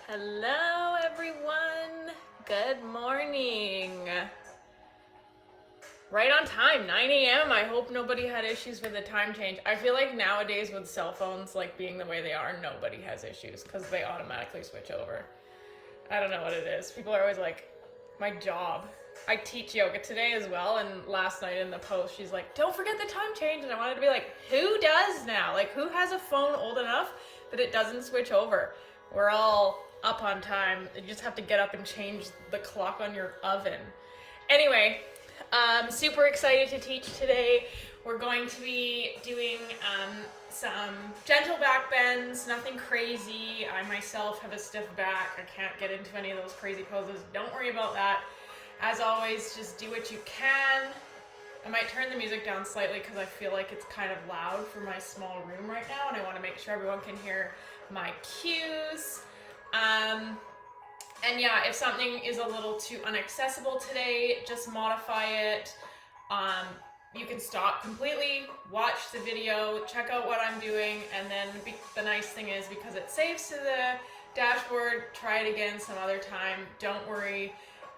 Hello everyone, good morning. Right on time, 9 a.m. I hope nobody had issues with the time change. I feel like nowadays with cell phones like being the way they are, nobody has issues because they automatically switch over. I don't know what it is. People are always like, my job. I teach yoga today as well, and last night in the post she's like, don't forget the time change, and I wanted to be like, who does now? Like, who has a phone old enough that it doesn't switch over? We're all up on time. You just have to get up and change the clock on your oven. Anyway, super excited to teach today. We're going to be doing some gentle back bends, nothing crazy. I myself have a stiff back. I can't get into any of those crazy poses. Don't worry about that. As always, just do what you can. I might turn the music down slightly because I feel like it's kind of loud for my small room right now, and I want to make sure everyone can hear my cues. And yeah, if something is a little too inaccessible today, just modify it. You can stop completely, watch the video, check out what I'm doing, and then the nice thing is because it saves to the dashboard, try it again some other time. Don't worry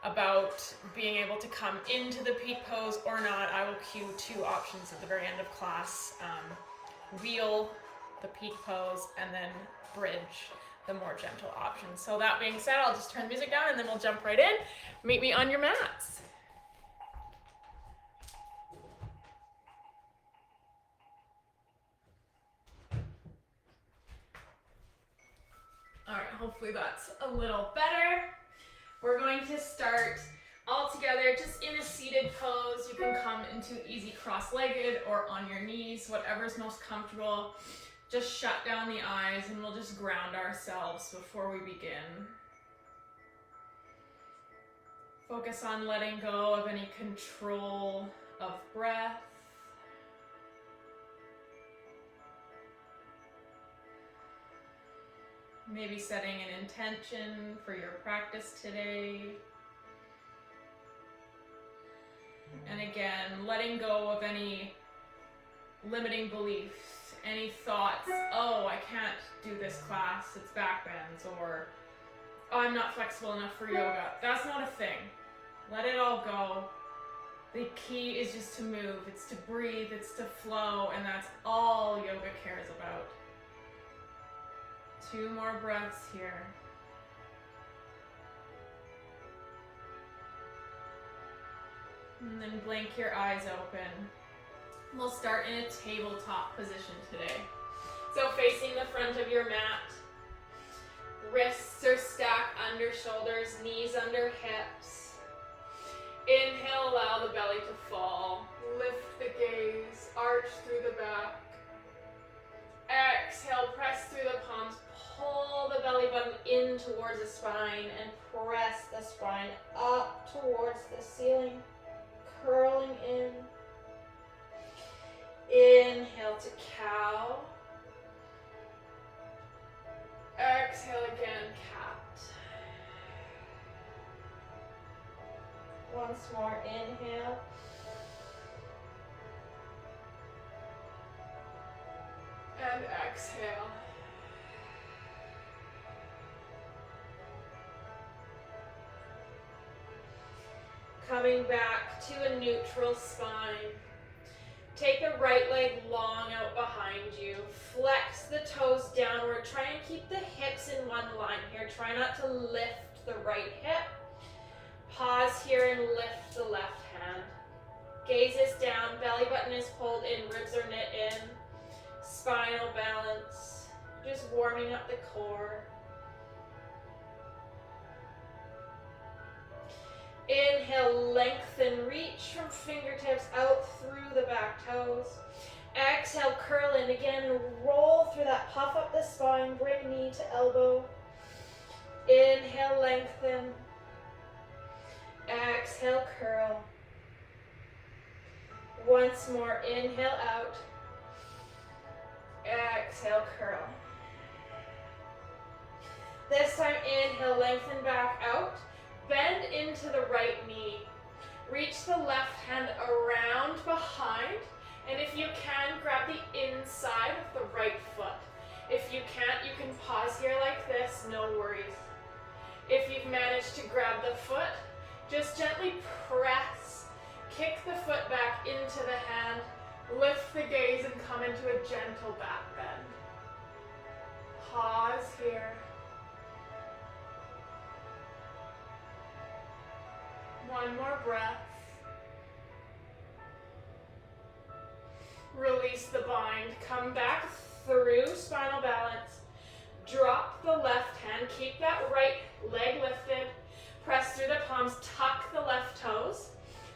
about being able to come into the peak pose or not. I will cue two options at the very end of class. Wheel, the peak pose, and then bridge, the more gentle option. So that being said, I'll just turn the music down and then we'll jump right in. Meet me on your mats. All right, hopefully that's a little better. We're going to start all together just in a seated pose. You can come into easy cross-legged or on your knees, whatever's most comfortable. Just shut down the eyes and we'll just ground ourselves before we begin. Focus on letting go of any control of breath. Maybe setting an intention for your practice today. And again, letting go of any limiting beliefs, any thoughts, oh, I can't do this class, it's back bends, or oh, I'm not flexible enough for yoga. That's not a thing. Let it all go. The key is just to move, it's to breathe, it's to flow, and that's all yoga cares about. 2 more breaths here. And then blink your eyes open. We'll start in a tabletop position today. So facing the front of your mat. Wrists are stacked under shoulders, knees under hips. Inhale, allow the belly to fall. Lift the gaze, arch through the back. Exhale, press through the palms. Pull the belly button in towards the spine and press the spine up towards the ceiling, curling in. Inhale to cow. Exhale again, cat. Once more, inhale. And exhale. Coming back to a neutral spine. Take the right leg long out behind you. Flex the toes downward. Try and keep the hips in one line here. Try not to lift the right hip. Pause here and lift the left hand. Gaze is down, belly button is pulled in, ribs are knit in. Spinal balance. Just warming up the core. Inhale, lengthen, reach from fingertips out through the back toes. Exhale, curl in again, roll through that, puff up the spine, bring knee to elbow. Inhale, lengthen. Exhale, curl. Once more, inhale out. Exhale, curl. This time, inhale, lengthen back out. Bend into the right knee. Reach the left hand around behind, and if you can, grab the inside of the right foot. If you can't, you can pause here like this, no worries. grab the foot, just gently press, kick the foot back into the hand, lift the gaze and come into a gentle back bend. Pause here. One more breath. Release the bind. Come back through spinal balance. Drop the left hand. Keep that right leg lifted. Press through the palms. Tuck the left toes.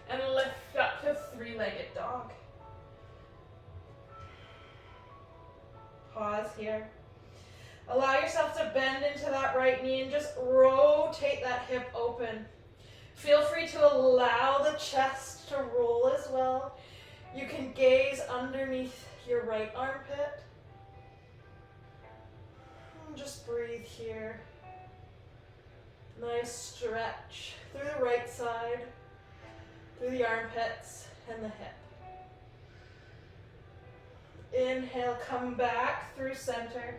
And lift up to three-legged dog. Pause here. Allow yourself to bend into that right knee and just rotate that hip open. Feel free to allow the chest to roll as well. You can gaze underneath your right armpit. And just breathe here. Nice stretch through the right side, through the armpits and the hip. Inhale, come back through center.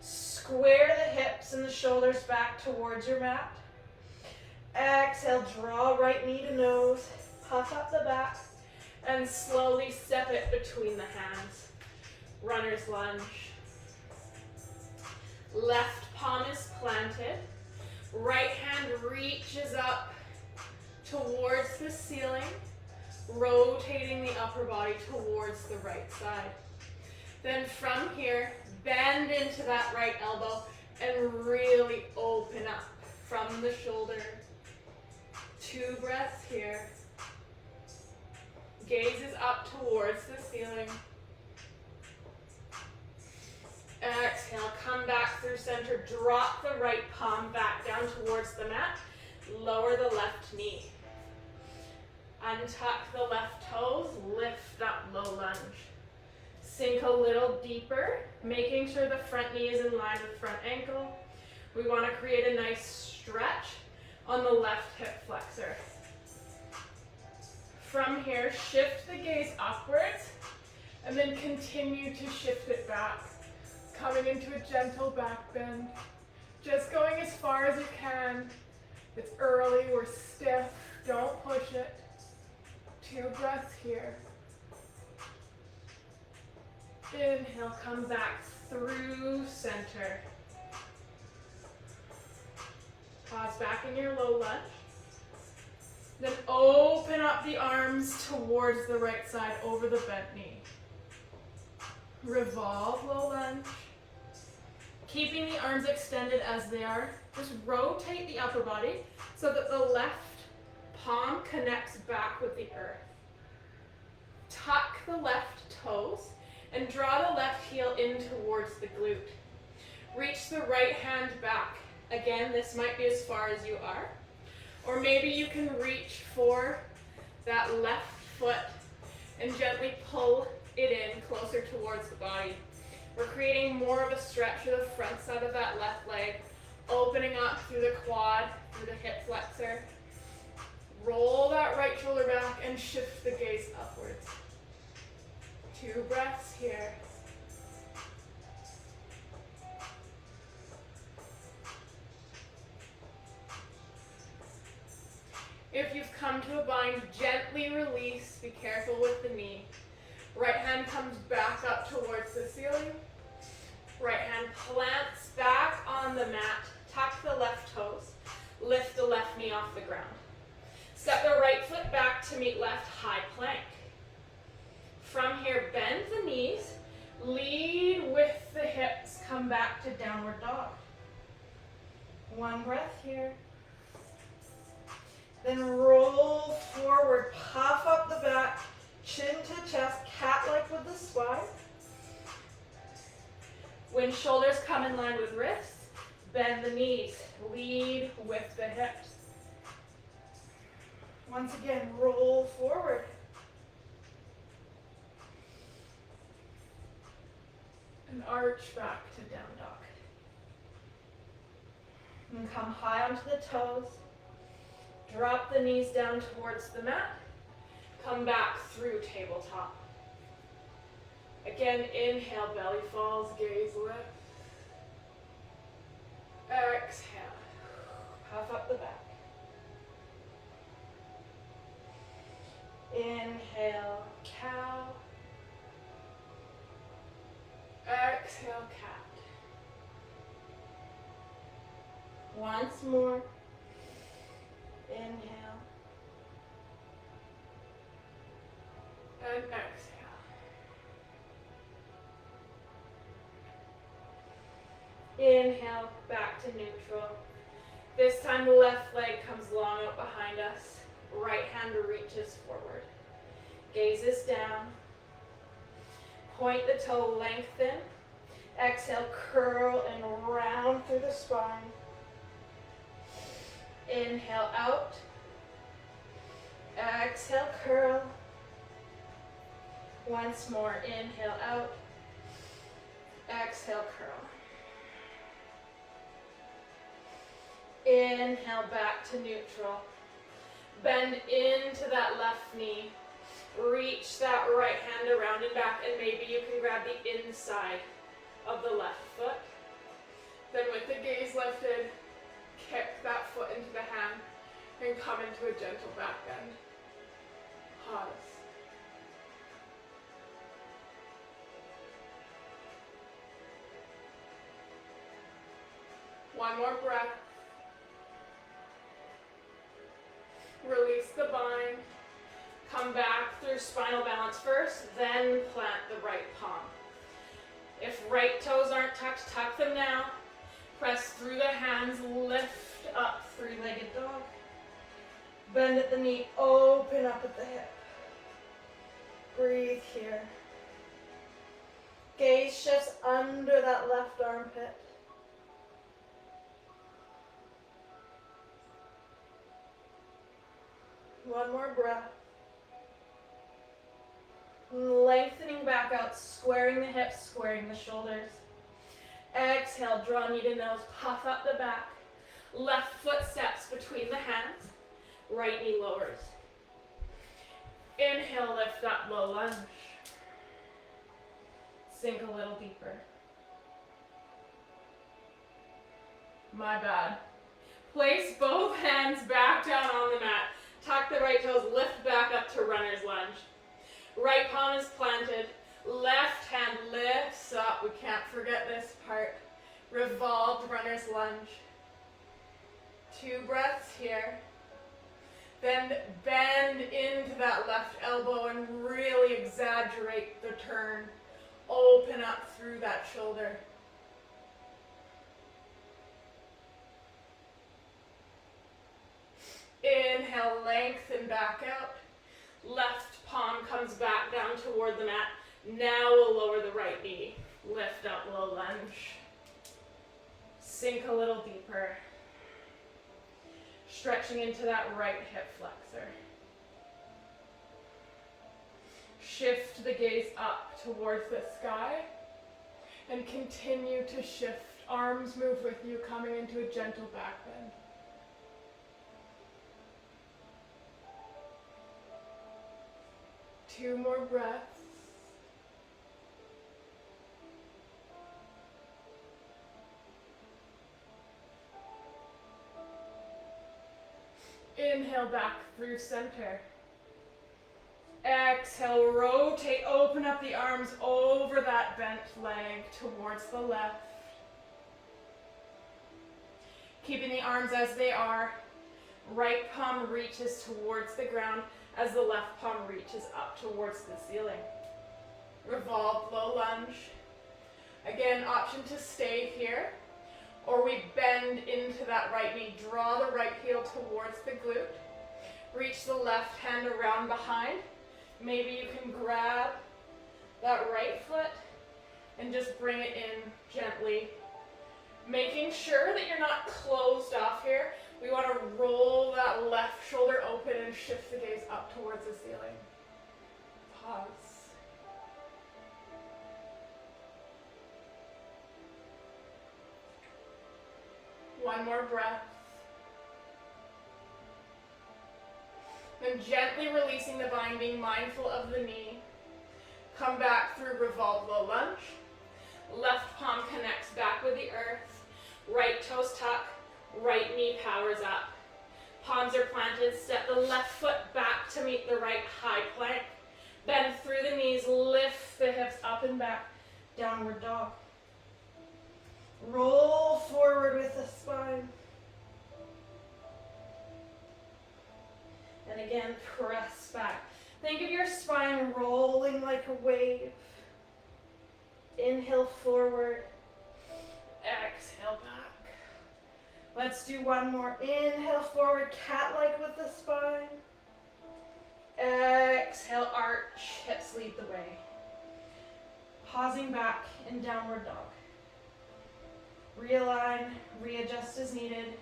Square the hips and the shoulders back towards your mat. Exhale, draw right knee to nose, puff up the back, and slowly step it between the hands. Runner's lunge. Left palm is planted. Right hand reaches up towards the ceiling, rotating the upper body towards the right side. Then from here, bend into that right elbow and really open up from the shoulder. 2 breaths here. Gaze is up towards the ceiling. Exhale, come back through center. Drop the right palm back down towards the mat. Lower the left knee. Untuck the left toes. Lift up, low lunge. Sink a little deeper, making sure the front knee is in line with front ankle. We want to create a nice stretch on the left hip flexor. From here, shift the gaze upwards and then continue to shift it back. Coming into a gentle back bend. Just going as far as you can. It's early, we're stiff, don't push it. 2 breaths here. Inhale, come back through center. Pause back in your low lunge. Then open up the arms towards the right side over the bent knee. Revolve, low lunge. Keeping the arms extended as they are. Just rotate the upper body so that the left palm connects back with the earth. Tuck the left toes and draw the left heel in towards the glute. Reach the right hand back. Again, this might be as far as you are. Or maybe you can reach for that left foot and gently pull it in closer towards the body. We're creating more of a stretch to the front side of that left leg, opening up through the quad, through the hip flexor. Roll that right shoulder back and shift the gaze upwards. 2 breaths here. If you've come to a bind, gently release. Be careful with the knee. Right hand comes back up towards the ceiling. Right hand plants back on the mat. Tuck the left toes. Lift the left knee off the ground. Step the right foot back to meet left, high plank. From here, bend the knees. Lead with the hips. Come back to downward dog. 1 breath here. Then roll forward, puff up the back, chin to chest, cat-like with the spine. When shoulders come in line with wrists, bend the knees, lead with the hips. Once again, roll forward. And arch back to down dog. And come high onto the toes. Drop the knees down towards the mat. Come back through tabletop. Again, inhale, belly falls, gaze lift. Exhale, puff up the back. Once more. Inhale. And exhale. Inhale, back to neutral. This time the left leg comes long out behind us. Right hand reaches forward. Gaze is down. Point the toe, lengthen. Exhale, curl and round through the spine. Inhale out. Exhale, curl. Once more, inhale out. Exhale, curl. Inhale, back to neutral. Bend into that left knee. Reach that right hand around and back, and maybe you can grab the inside of the left foot. Then with the gaze lifted, kick that foot into the hand and come into a gentle back bend. Pause. One more breath. Release the bind. Come back through spinal balance first, then plant the right palm. If right toes aren't tucked, tuck them now. Press through the hands, lift up, three-legged dog. Bend at the knee, open up at the hip. Breathe here. Gaze shifts under that left armpit. One more breath. Lengthening back out, squaring the hips, squaring the shoulders. Exhale, draw knee to nose, puff up the back. Left foot steps between the hands. Right knee lowers. Inhale, lift up, low lunge. Sink a little deeper. My bad. Place both hands back down on the mat. Tuck the right toes, lift back up to runner's lunge. Right palm is planted. Left hand lifts up. We can't forget this part. Revolved runner's lunge. 2 breaths here. Then bend into that left elbow and really exaggerate the turn. Open up through that shoulder. Inhale, lengthen back out. Left palm comes back down toward the mat. Now we'll lower the right knee. Lift up, low lunge. Sink a little deeper. Stretching into that right hip flexor. Shift the gaze up towards the sky and continue to shift. Arms move with you, coming into a gentle back bend. Two more breaths. Inhale back through center. Exhale, rotate, open up the arms over that bent leg towards the left. Keeping the arms as they are. Right palm reaches towards the ground as the left palm reaches up towards the ceiling. Revolve, low lunge. Again, option to stay here, or we bend into that right knee. Draw the right heel towards the glute. Reach the left hand around behind. Maybe you can grab that right foot and just bring it in gently. Making sure that you're not closed off here. We want to roll that left shoulder open and shift the gaze up towards the ceiling. Pause. One more breath. Then gently releasing the bind, being mindful of the knee. Come back through revolve, low lunge. Left palm connects back with the earth. Right toes tuck. Right knee powers up. Palms are planted. Step the left foot back to meet the right high plank. Bend through the knees. Lift the hips up and back. Downward dog. Roll forward with the spine. Again, press back. Think of your spine rolling like a wave. Inhale forward. Exhale back. Let's do one more. Inhale forward, cat-like with the spine. Exhale, arch, hips lead the way. Pausing back in downward dog. Realign, readjust as needed,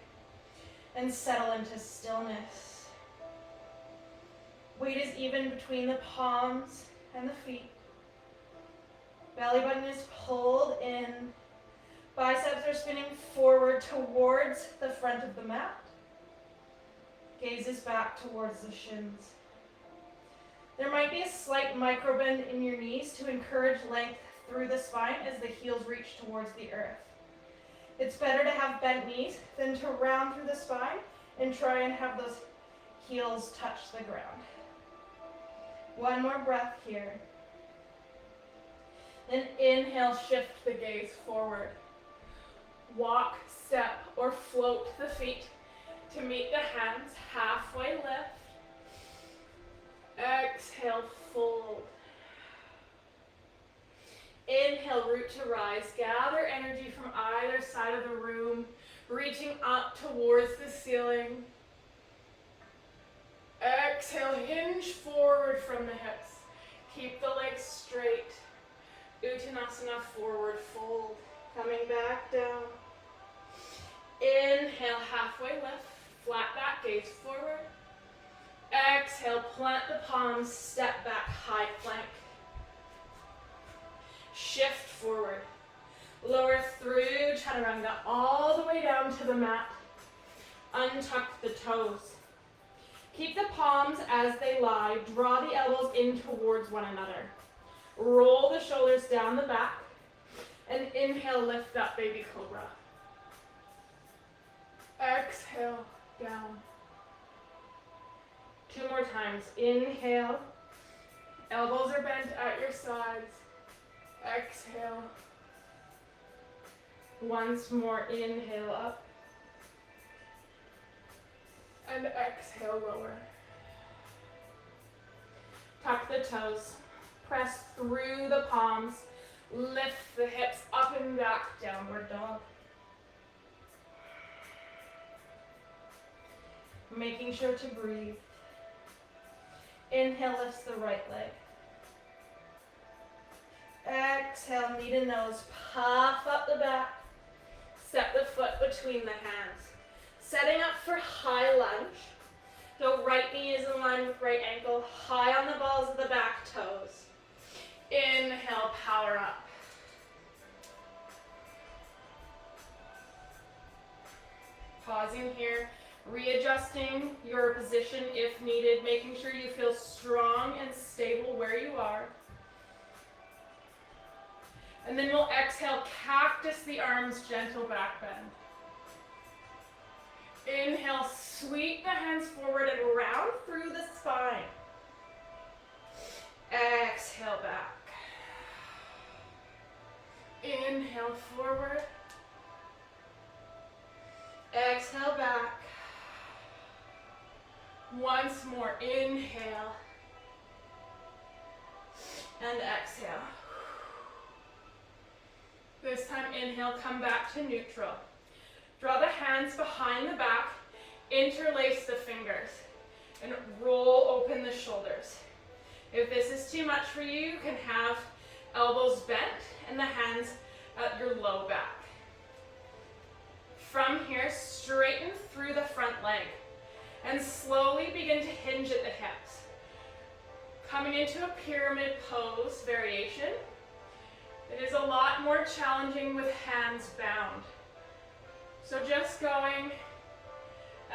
and settle into stillness. Weight is even between the palms and the feet. Belly button is pulled in. Biceps are spinning forward towards the front of the mat. Gaze is back towards the shins. There might be a slight micro bend in your knees to encourage length through the spine as the heels reach towards the earth. It's better to have bent knees than to round through the spine and try and have those heels touch the ground. One more breath here. Then inhale, shift the gaze forward. Walk, step, or float the feet to meet the hands, halfway lift. Exhale, fold. Inhale, root to rise. Gather energy from either side of the room, reaching up towards the ceiling. Exhale, hinge forward from the hips. Keep the legs straight. Uttanasana, forward fold. Coming back down. Inhale, halfway lift. Flat back, gaze forward. Exhale, plant the palms, step back, high plank. Shift forward. Lower through chaturanga all the way down to the mat. Untuck the toes. Keep the palms as they lie. Draw the elbows in towards one another. Roll the shoulders down the back. And inhale, lift up, baby cobra. Exhale, down. 2 more times. Inhale. Elbows are bent at your sides. Exhale. Once more, inhale up. And exhale, lower. Tuck the toes. Press through the palms. Lift the hips up and back, downward dog. Making sure to breathe. Inhale, lifts the right leg. Exhale, knee to nose, puff up the back. Step the foot between the hands. Setting up for high lunge. So right knee is in line with right ankle, high on the balls of the back toes. Inhale, power up. Pausing here, readjusting your position if needed, making sure you feel strong and stable where you are. And then we'll exhale, cactus the arms, gentle back bend. Inhale, sweep the hands forward and round through the spine. Exhale back. Inhale forward. Exhale back. Once more, inhale. And exhale. This time, inhale, come back to neutral. Draw the hands behind the back, interlace the fingers, and roll open the shoulders. If this is too much for you, you can have elbows bent and the hands at your low back. From here, straighten through the front leg and slowly begin to hinge at the hips. Coming into a pyramid pose variation. It is a lot more challenging with hands bound. So just going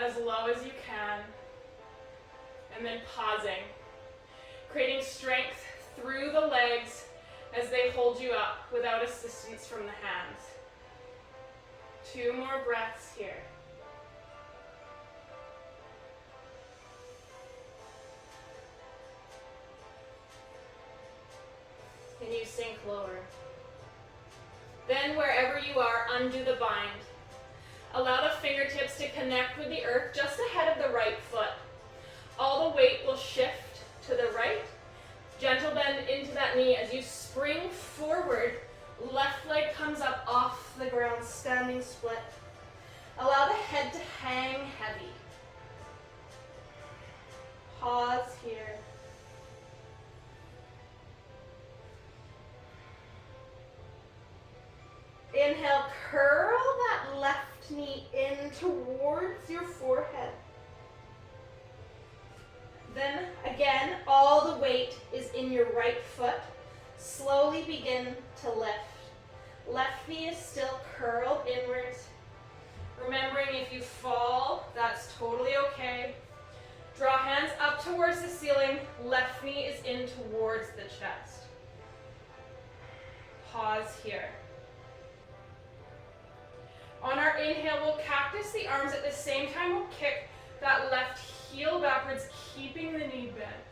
as low as you can and then pausing. Creating strength through the legs as they hold you up without assistance from the hands. 2 more breaths here. Can you sink lower? Then wherever you are, undo the bind. Allow the fingertips to connect with the earth just ahead of the right foot. All the weight Inhale, curl that left knee in towards your forehead. Then again, all the weight is in your right foot. Slowly begin to lift. Left knee is still curled inwards. Remembering if you fall, that's totally okay. Draw hands up towards the ceiling. Left knee is in towards the chest. Pause here. On our inhale, we'll cactus the arms. At the same time, we'll kick that left heel backwards, keeping the knee bent.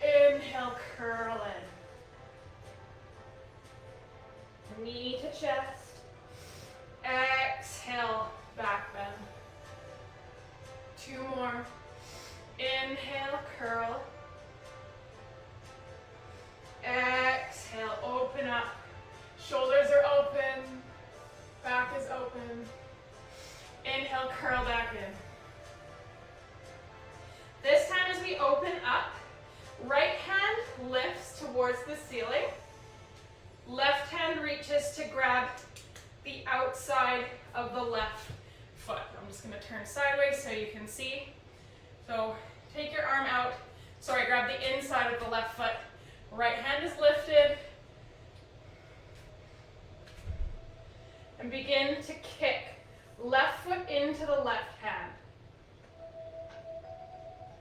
Inhale, curl in. Knee to chest. Exhale, back bend. 2 more. Inhale, curl. Exhale, open up. Shoulders are open. Back is open. Inhale, curl back in. This time as we open up, right hand lifts towards the ceiling. Left hand reaches to grab the outside of the left foot. I'm just going to turn sideways so you can see. So take your arm out. Sorry, grab the inside of the left foot. Right hand is lifted. And begin to kick left foot into the left hand.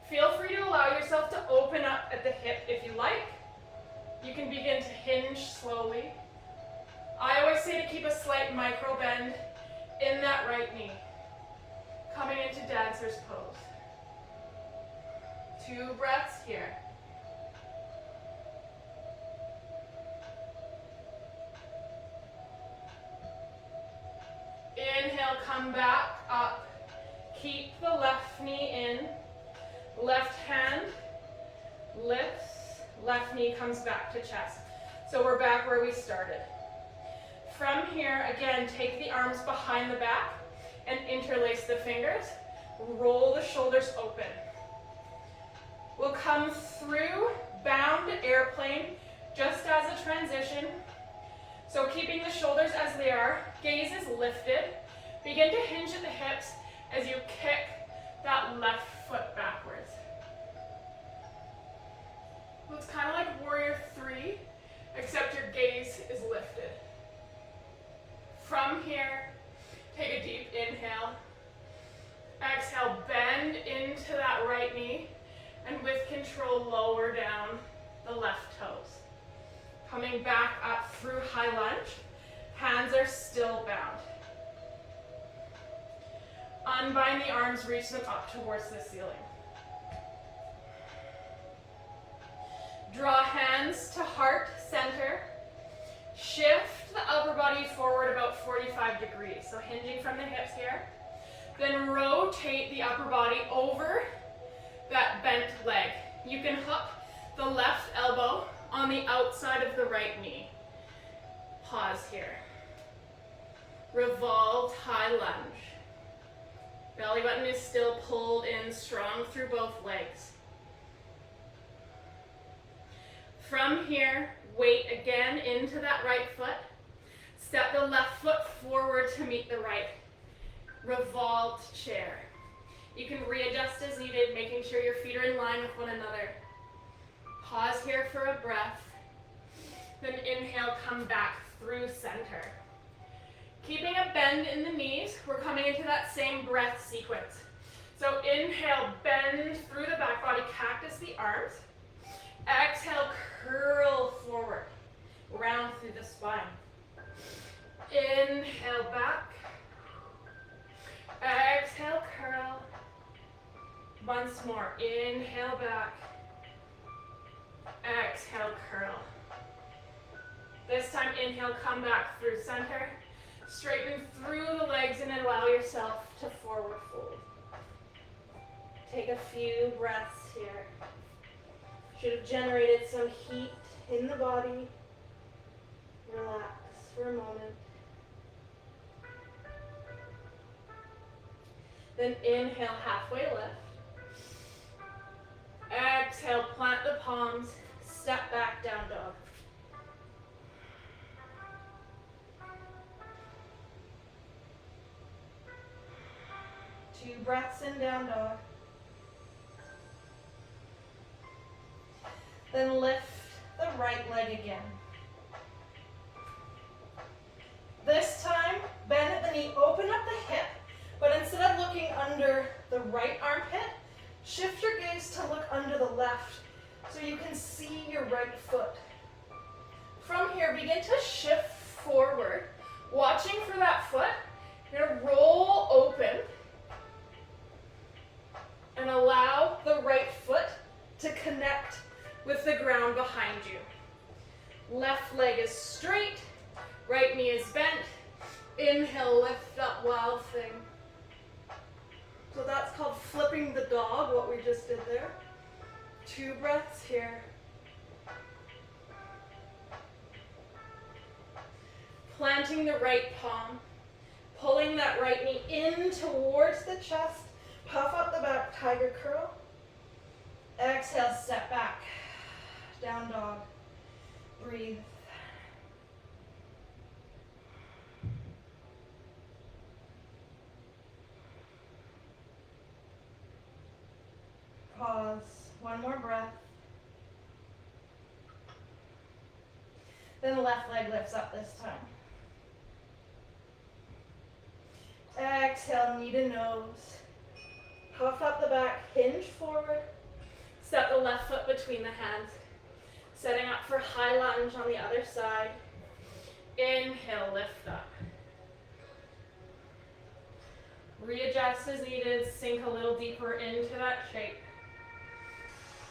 Feel free to allow yourself to open up at the hip if you like. You can begin to hinge slowly. I always say to keep a slight micro bend in that right knee. Coming into dancer's pose. 2 breaths here. Inhale, come back up. Keep the left knee in. Left hand lifts. Left knee comes back to chest. So we're back where we started. From here, again, take the arms behind the back and interlace the fingers. Roll the shoulders open. We'll come through bound airplane just as a transition. So keeping the shoulders as they are, gaze is lifted. Begin to hinge at the hips as you kick that left foot backwards. So it's kind of like warrior 3, except your gaze is lifted. From here, take a deep inhale. Exhale, bend into that right knee, and with control, lower down the left toes. Coming back up through high lunge, hands are still bound. Unbind the arms, reach them up towards the ceiling. Draw hands to heart center. Shift the upper body forward about 45 degrees. So hinging from the hips here. Then rotate the upper body over that bent leg. You can hook the left elbow on the outside of the right knee. Pause here. Revolved high lunge. Belly button is still pulled in strong through both legs. From here, weight again into that right foot. Step the left foot forward to meet the right. Revolved chair. You can readjust as needed, making sure your feet are in line with one another. Pause here for a breath. Then inhale, come back through center. Keeping a bend in the knees, we're coming into that same breath sequence. So inhale, bend through the back body, cactus the arms. Exhale, curl forward, round through the spine. Inhale, back. Exhale, curl. Once more, inhale, back. Exhale, curl. This time, inhale, come back through center. Straighten through the legs and allow yourself to forward fold. Take a few breaths here. Should have generated some heat in the body. Relax for a moment. Then inhale, halfway lift. Exhale, plant the palms, step back, down dog. 2 breaths in down dog. Then lift the right leg again. This time, bend at the knee, open up the hip, but instead of looking under the right armpit, shift your gaze to look under the left so you can see your right foot. From here, begin to shift forward, watching for that foot. You're going to roll open and allow the right foot to connect with the ground behind you. Left leg is straight, right knee is bent. Inhale, lift up, wild thing. So that's called flipping the dog, what we just did there. 2 breaths here. Planting the right palm, pulling that right knee in towards the chest, puff up the back, tiger curl. Exhale, step back, down dog, breathe. Pause, 1 more breath. Then the left leg lifts up this time. Exhale, knee to nose. Puff up the back, hinge forward. Step the left foot between the hands. Setting up for high lunge on the other side. Inhale, lift up. Readjust as needed, sink a little deeper into that shape.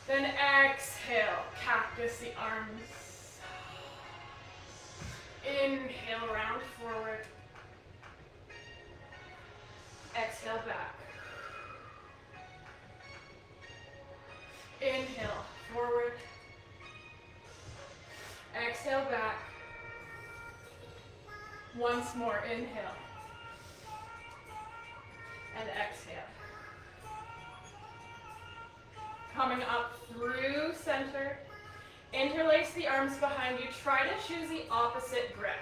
Then exhale, cactus the arms. Inhale, round forward. Exhale, back. Inhale, forward. Exhale, back. Once more, inhale. And exhale. Coming up through center. Interlace the arms behind you. Try to choose the opposite grip.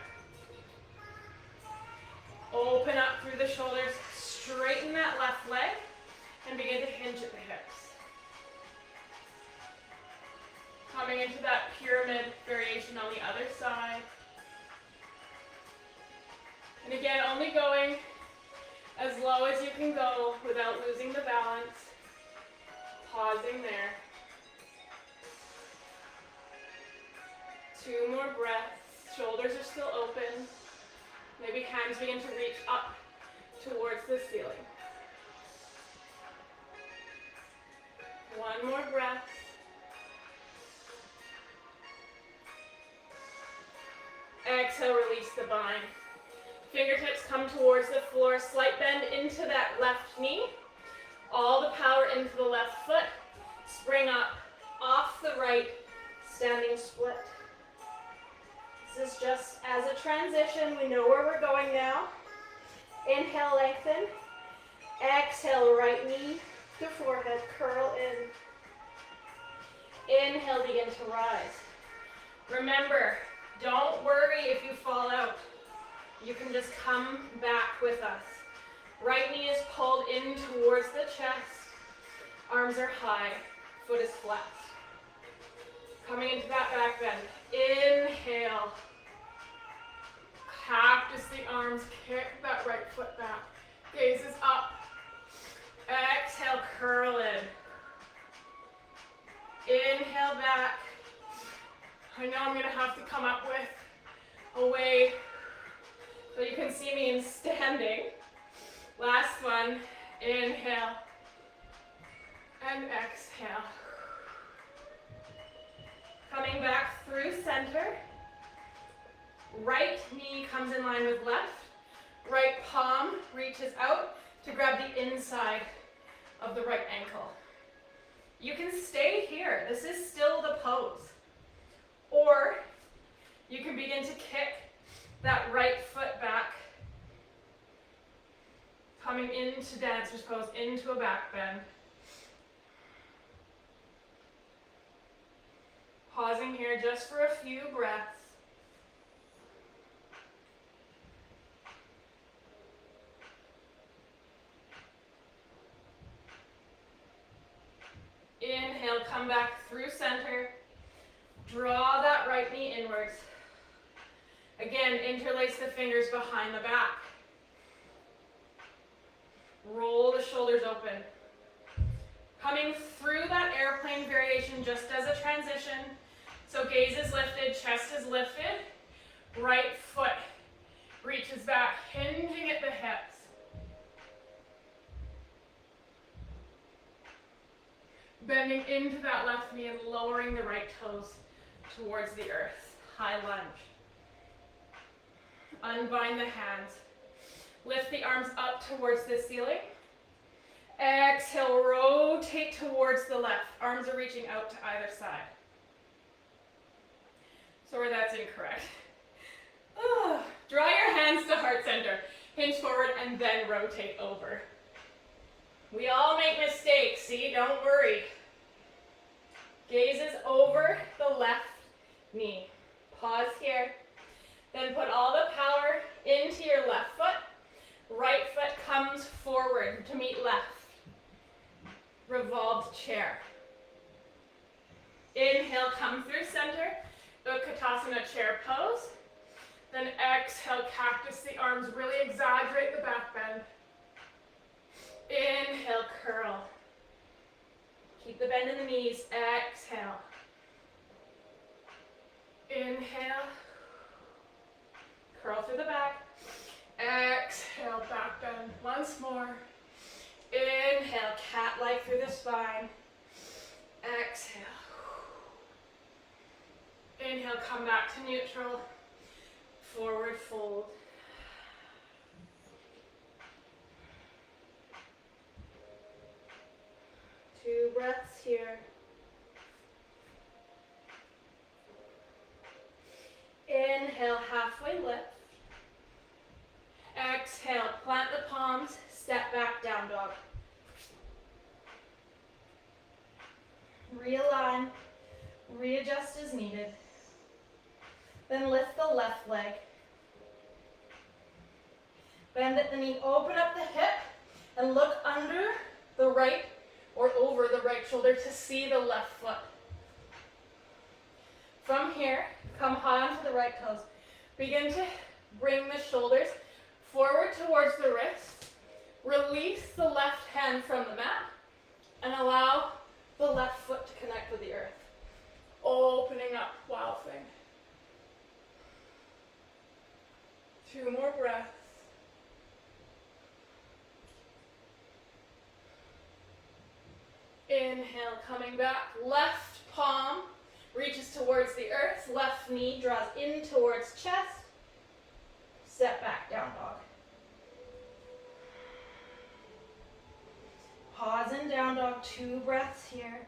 Open up through the shoulders. Straighten that left leg and begin to hinge at the hips. Coming into that pyramid variation on the other side. And again, only going as low as you can go without losing the balance. Pausing there. 2 more breaths. Shoulders are still open. Maybe hands begin to reach up towards the ceiling. 1 more breath. Exhale, release the bind. Fingertips come towards the floor. Slight bend into that left knee. All the power into the left foot. Spring up off the right, standing split. This is just as a transition. We know where we're going now. Inhale, lengthen. Exhale, right knee to forehead, curl in. Inhale, begin to rise. Remember, don't worry if you fall out. You can just come back with us. Right knee is pulled in towards the chest. Arms are high, foot is flat. Coming into that back bend. Inhale. Cactus the arms, kick that right foot back. Gaze is up. Exhale, curl in. Inhale back. I know I'm gonna have to come up with a way so you can see me in standing. Last one, inhale and exhale. Coming back through center. Right knee comes in line with left. Right palm reaches out to grab the inside of the right ankle. You can stay here. This is still the pose. Or you can begin to kick that right foot back, coming into dancer's pose, into a back bend. Pausing here just for a few breaths. Inhale, come back through center. Draw that right knee inwards. Again, interlace the fingers behind the back. Roll the shoulders open. Coming through that airplane variation just as a transition. So gaze is lifted, chest is lifted. Right foot reaches back, hinging at the hips. Bending into that left knee and lowering the right toes towards the earth. High lunge. Unbind the hands. Lift the arms up towards the ceiling. Exhale, rotate towards the left. Arms are reaching out to either side. So where that's incorrect. Draw your hands to heart center. Hinge forward and then rotate over. We all make mistakes, see? Don't worry. Gaze is over the left knee. Pause here. Then put all the power into your left foot. Right foot comes forward to meet left. Revolved chair. Inhale, come through center. Utkatasana chair pose. Then exhale, cactus the arms. Really exaggerate the back bend. Inhale, curl. Keep the bend in the knees. Exhale. Inhale. Curl through the back. Exhale, back bend. Once more. Inhale, cat-like through the spine. Exhale. Inhale, come back to neutral. Forward fold. Two breaths here. Inhale, halfway lift. Exhale, plant the palms, step back, down dog. Realign, readjust as needed. Then lift the left leg. Bend at the knee, open up the hip, and look under the right or over the right shoulder to see the left foot. From here, come high onto the right toes. Begin to bring the shoulders forward towards the wrists. Release the left hand from the mat and allow the left foot to connect with the earth. Opening up, wild thing. 2 more breaths. Inhale, coming back. Left palm reaches towards the earth. Left knee draws in towards chest. Step back, down dog. Pause in down dog, 2 breaths here.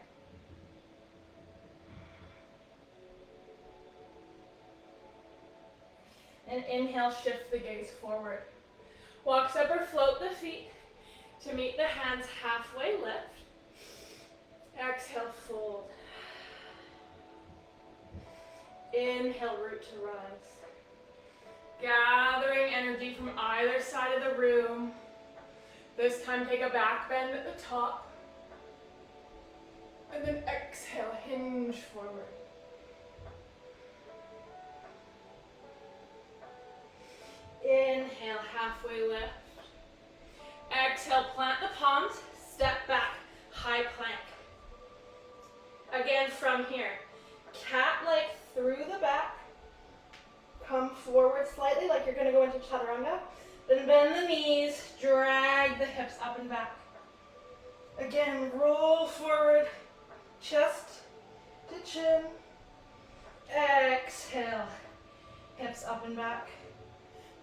And inhale, shift the gaze forward. Walk up or float the feet to meet the hands halfway lift. Exhale, fold. Inhale, root to rise. Gathering energy from either side of the room. This time take a back bend at the top. And then exhale, hinge forward. Inhale, halfway lift. Exhale, plant the palms, step back, high plank. Again from here, cat-like through the back. Come forward slightly like you're going to go into chaturanga. Then bend the knees, drag the hips up and back. Again, roll forward, chest to chin. Exhale, hips up and back.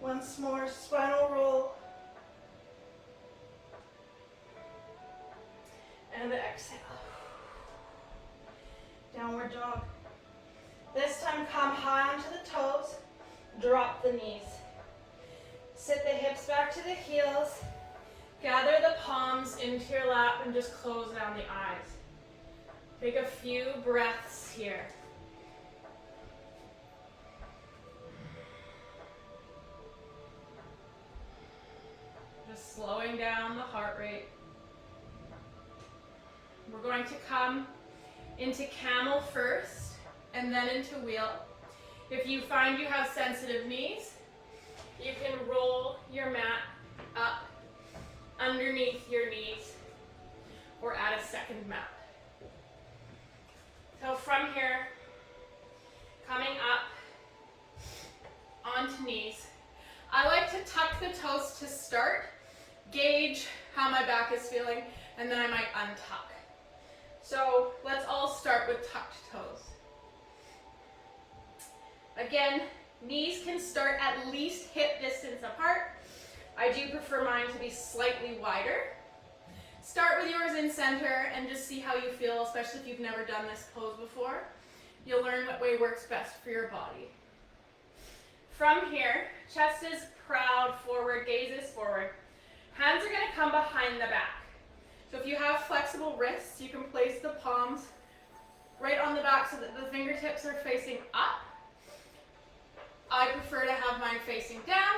Once more, spinal roll. And exhale. Downward dog. This time come high onto the toes, drop the knees. Sit the hips back to the heels. Gather the palms into your lap and just close down the eyes. Take a few breaths here. Just slowing down the heart rate. We're going to come into camel first, and then into wheel. If you find you have sensitive knees, you can roll your mat up underneath your knees or add a second mat. So from here, coming up onto knees. I like to tuck the toes to start, gauge how my back is feeling, and then I might untuck. So let's all start with tucked toes. Again, knees can start at least hip distance apart. I do prefer mine to be slightly wider. Start with yours in center and just see how you feel, especially if you've never done this pose before. You'll learn what way works best for your body. From here, chest is proud forward, gaze is forward. Hands are going to come behind the back. So if you have flexible wrists, you can place the palms right on the back so that the fingertips are facing up. I prefer to have mine facing down.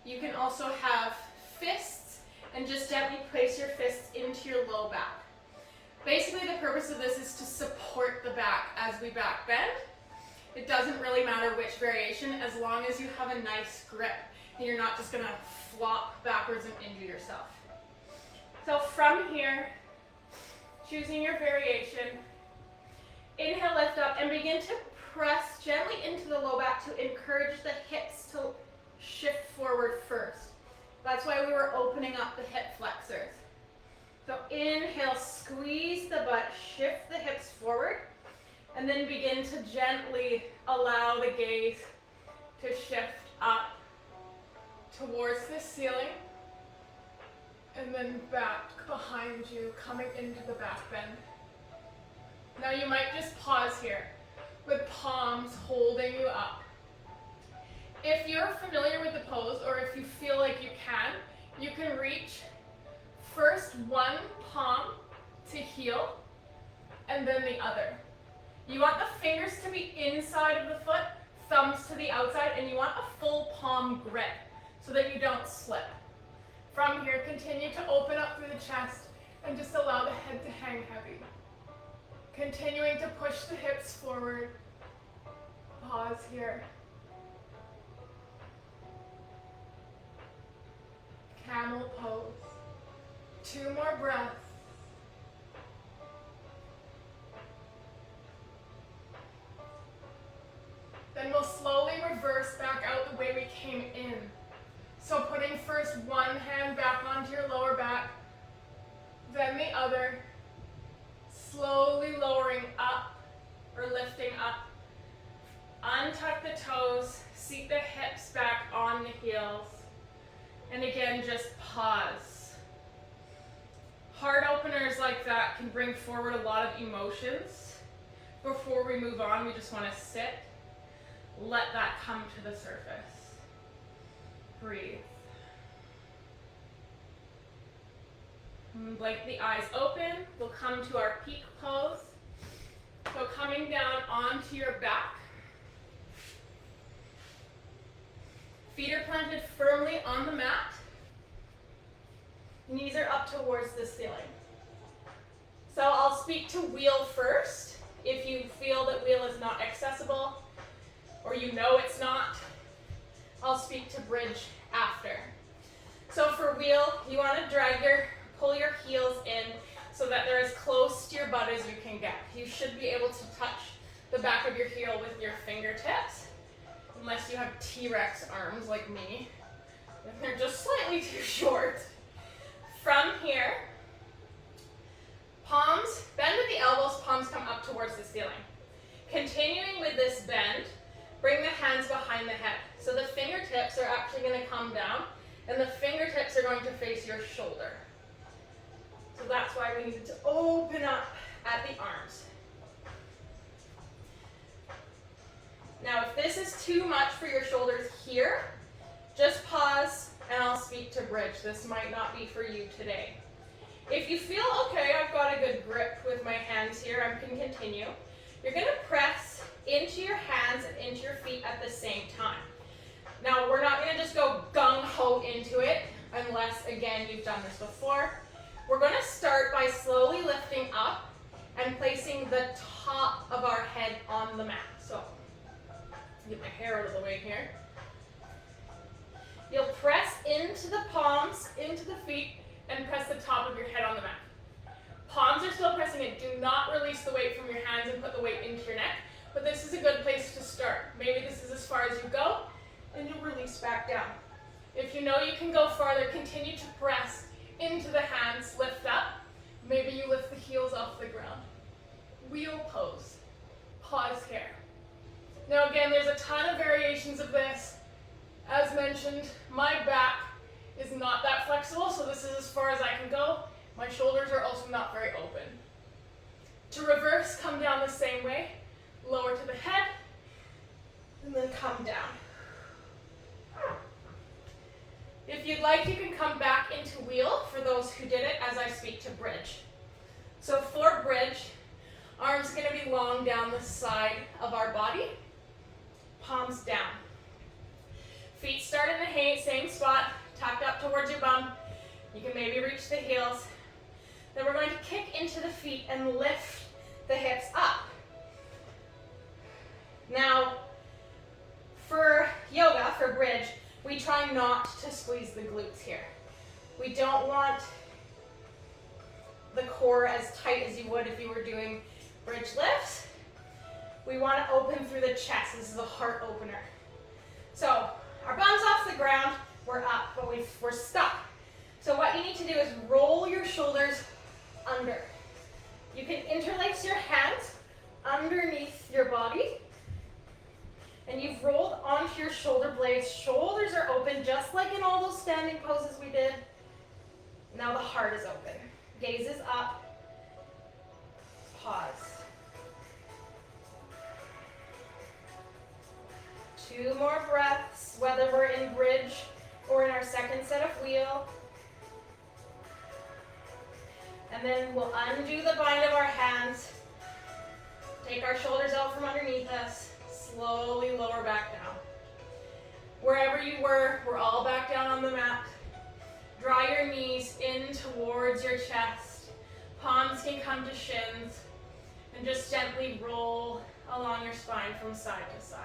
You can also have fists and just gently place your fists into your low back. Basically, the purpose of this is to support the back as we back bend. It doesn't really matter which variation as long as you have a nice grip and you're not just going to flop backwards and injure yourself. So from here, choosing your variation, inhale, lift up, and begin to press gently into the low back to encourage the hips to shift forward first. That's why we were opening up the hip flexors. So inhale, squeeze the butt, shift the hips forward, and then begin to gently allow the gaze to shift up towards the ceiling, and then back behind you, coming into the back bend. Now you might just pause here with palms holding you up. If you're familiar with the pose, or if you feel like you can reach first one palm to heel and then the other. You want the fingers to be inside of the foot, thumbs to the outside, and you want a full palm grip so that you don't slip. From here, continue to open up through the chest and just allow the head to hang heavy. Continuing to push the hips forward. Pause here. Camel pose. 2 more breaths. Then we'll slowly reverse back out the way we came in. So putting first one hand back onto your lower back, then the other, slowly lowering up or lifting up. Untuck the toes, seat the hips back on the heels, and again, just pause. Heart openers like that can bring forward a lot of emotions. Before we move on, we just want to sit. Let that come to the surface. Breathe. Blink the eyes open. We'll come to our peak pose. So coming down onto your back. Feet are planted firmly on the mat. Knees are up towards the ceiling. So I'll speak to wheel first. If you feel that wheel is not accessible, or you know it's not, I'll speak to bridge after. So for wheel, you want to pull your heels in so that they're as close to your butt as you can get. You should be able to touch the back of your heel with your fingertips, unless you have T-Rex arms like me, and they're just slightly too short. From here, palms, bend at the elbows, palms come up towards the ceiling. Continuing with this bend, bring the hands behind the head. So the fingertips are actually going to come down, and the fingertips are going to face your shoulder. So that's why we need to open up at the arms. Now, if this is too much for your shoulders here, just pause and I'll speak to bridge. This might not be for you today. If you feel okay, I've got a good grip with my hands here, I can continue. You're going to press into your hands and into your feet at the same time. Now, we're not going to just go gung-ho into it unless, again, you've done this before. We're going to start by slowly lifting up and placing resting the top of our head on the mat. So, get my hair out of the way here. You'll press into the palms, into the feet, and press the top of your head on the mat. Palms are still pressing in. Do not release the weight from your hands and put the weight into your neck, but this is a good place to start. Maybe this is as far as you go, and you'll release back down. If you know you can go farther, continue to press into the hands, lift up. Maybe you lift the heels off the ground. Wheel pose. Pause here. Now again, there's a ton of variations of this. As mentioned, my back is not that flexible, so this is as far as I can go. My shoulders are also not very open. To reverse, come down the same way. Lower to the head, and then come down. If you'd like, you can come back into wheel for those who did it as I speak to bridge. So for bridge, arms are going to be long down the side of our body, palms down. Feet start in the same spot, tucked up towards your bum. You can maybe reach the heels. Then we're going to kick into the feet and lift the hips up. Now, for yoga, for bridge, we try not to squeeze the glutes here. We don't want the core as tight as you would if you were doing bridge lifts. We want to open through the chest. This is a heart opener. So, our bum's off the ground, we're up, but we're stuck. So what you need to do is roll your shoulders under. You can interlace your hands underneath your body, and you've rolled onto your shoulder blades. Shoulders are open, just like in all those standing poses we did. Now the heart is open. Gaze is up. Pause. 2 more breaths, whether we're in bridge or in our second set of wheel. And then we'll undo the bind of our hands. Take our shoulders out from underneath us. Slowly lower back down. Wherever you were, we're all back down on the mat. Draw your knees in towards your chest. Palms can come to shins. And just gently roll along your spine from side to side.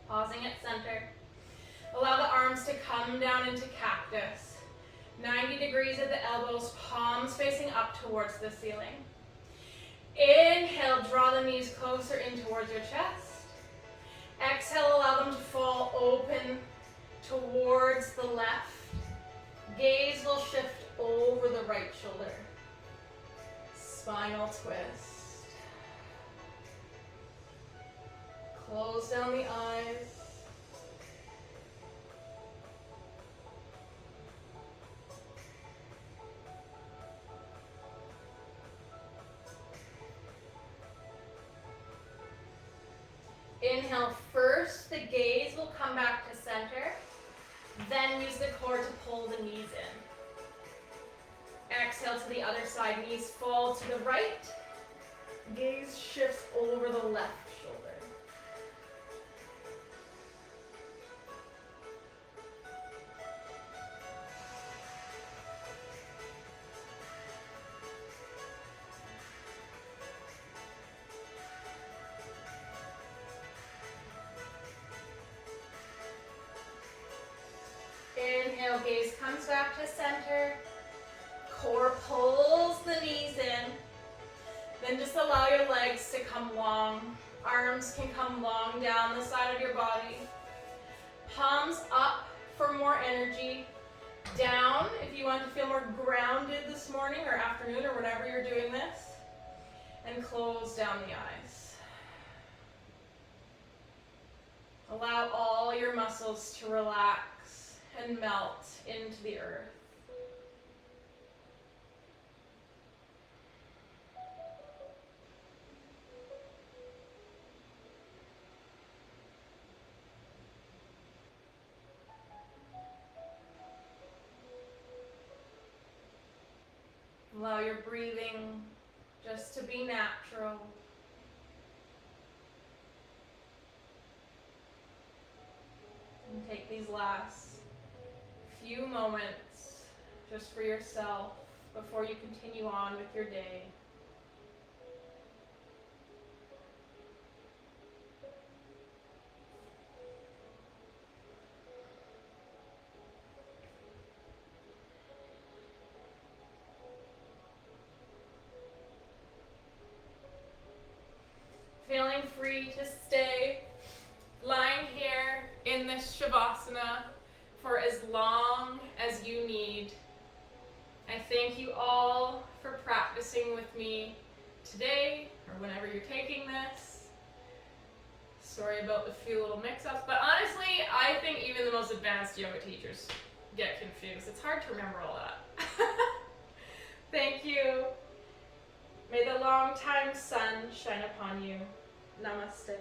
Pausing at center. Allow the arms to come down into cactus. 90 degrees at the elbows, palms facing up towards the ceiling. Inhale, draw the knees closer in towards your chest. Exhale, allow them to fall open towards the left. Gaze will shift over the right shoulder. Spinal twist. Close down the eyes. Inhale first, the gaze will come back to center. Then use the core to pull the knees in. Exhale to the other side, knees fall to the right. Gaze shifts over the left shoulder. Inhale, gaze comes back to center. Core pulls the knees in. Then just allow your legs to come long. Arms can come long down the side of your body. Palms up for more energy. Down if you want to feel more grounded this morning or afternoon or whenever you're doing this. And close down the eyes. Allow all your muscles to relax and melt into the earth. Allow your breathing just to be natural. And take these last few moments just for yourself before you continue on with your day. Feeling free to stay lying here in this Shavasana for as long as you need. I thank you all for practicing with me today or whenever you're taking this. Sorry about the few little mix-ups, but honestly, I think even the most advanced yoga teachers get confused. It's hard to remember all that. Thank you. May the long time sun shine upon you. Namaste.